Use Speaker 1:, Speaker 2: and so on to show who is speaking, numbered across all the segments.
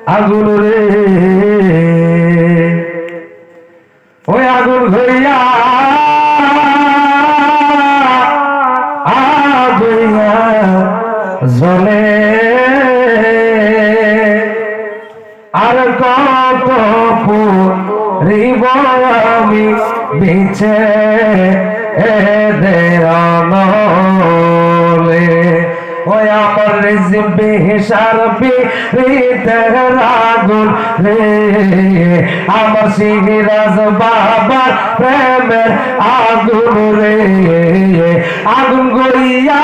Speaker 1: আগুন রে ওই আগুন হইয়া জ্বলে আর কত পুরিব আমি বিছে এদের নলে ওই আমার রিজবি শারবি হৃদের আগুন রে আমার সিরাজ বাবার প্রেমের আগুন রে আগুন গড়িয়া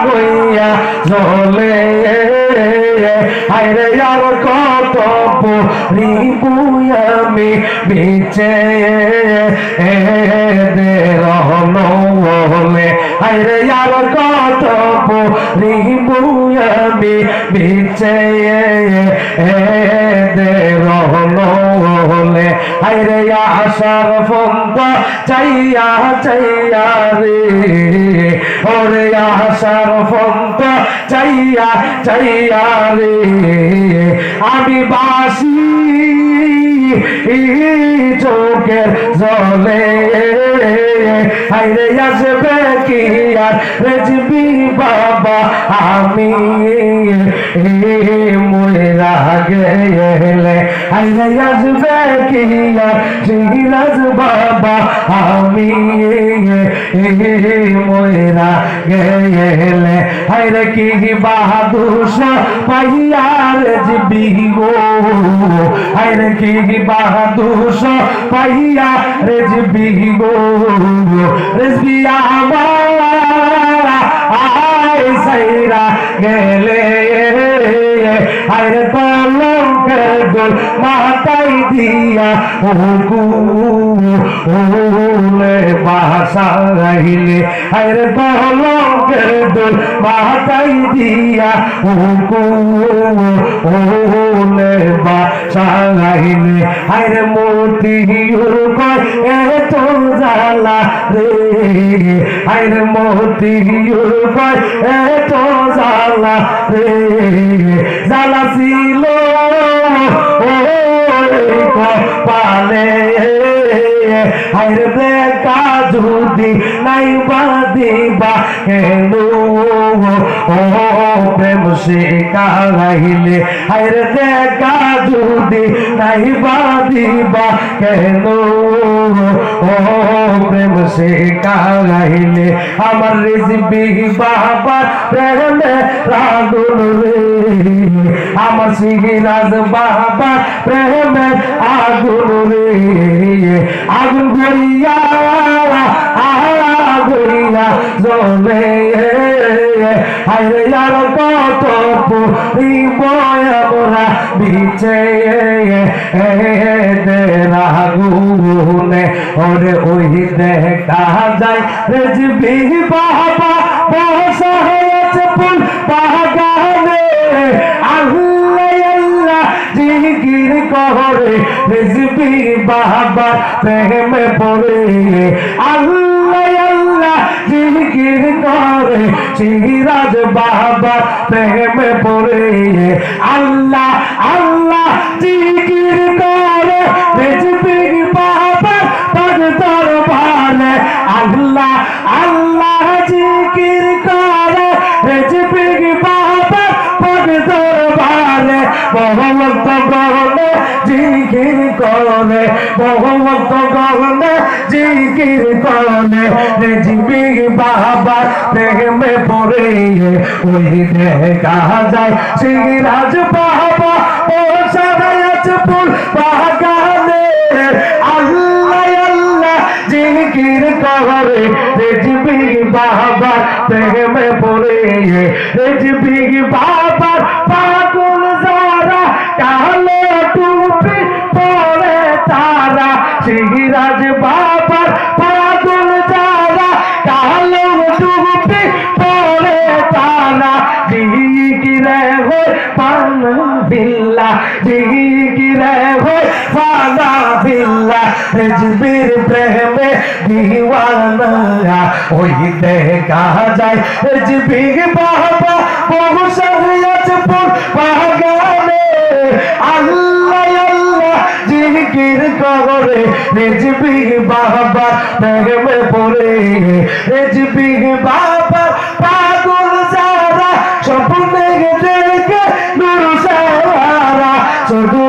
Speaker 1: গইয়া জ্বলে আরে আর কত পুরিব আমি বিছে এদের নলে আরে আর কত পুরিব আমি বিছে এদের নলে আরে আশার ফন্দ চাইয়া চাইয়া রে ওরে আশার ফন্দ চাইয়া চাইয়া রে আমি বাসি চোখের জলে আইরে আসবে কি আর রেজবি বাবা আমি ময়রা গেলে আইরে আসবে কি আর সিরাজ বাবা আমি ময়রা গেলে আইরে কি বাহাদুর পাইয়া রেজবি গো আইরে কি বাহাদুর পাইয়া রেজবি গো রেজবি আমার আয় সাইরা গেলে আইরে কলঙ্কের দোল মাথায় দিয়া ওলে বাসা রাইলে আইরে কলঙ্কের দোল মাথায় দিয়া ওলে বাসা রাইলে আইরে মতিউর কয় এত জ্বালা রে আইরে মতিউর কয় এত জ্বালা রে জ্বালা ছিল কপালে আইরে দেখা যদি নাই বাদিবা কেন ও প্রেম শিখাইলে আইরে দেখা যদি নাই বাদিবা কেন ও প্রেম শিখাইলে আমার রিজবি বাবা প্রেমে রাগুন রে আমার সিরাজ বাবা প্রেমে আগুন রে আগুন গড়িয়া গড়িয়া জ্বলে আইরে আর কত পুরিব আমরা বিছে এদের আগুনে ওরে ওই দেখা যায় রেজবি বাবা বসা হয়েছে ফুল বাগানে আল্লাহ আল্লাহ জিকির করে রেজবি বাবা প্রেমে পড়ে আল্লাহ আল্লাহ জিকির করে সিরাজ বাবা প্রেমে পড়ে আল্লাহ আল্লাহ জিকির করে রেজবি বাবা পাক দরবারে আল্লাহ আল্লাহ জিকির করে রেজবি বাবা পাক দরবারে বহুভক্ত গহনে জিকির করে বহুভক্ত গহনে জিকির করে রেজবি বাবা প্রেমে পড়ে ওই দেখা যায় সিরাজ বাবা ও সারায়াত ফুল বাগানে আল্লাহ আল্লাহ জিকির করে রেজবি বাবা প্রেমে পড়ে রেজবি বাবা পাগল যারা কালো টুপি পরে তারা সিরাজ বাবার পাগল যারা কালো টুপি পরে তারা জিকিরে হয় পানা বিল্লা জিকিরে হয় পানা বিল্লা রেজবির প্রেমে দিওয়ানা ওই দেখা যায় রেজবি বাবা বহু সারিয়াত পড়ে রেজবি বাবার প্রেমে পড়ে রেজবি বাবার পাগল যারা স্বপ্নে দেখে নূর সারা শুধু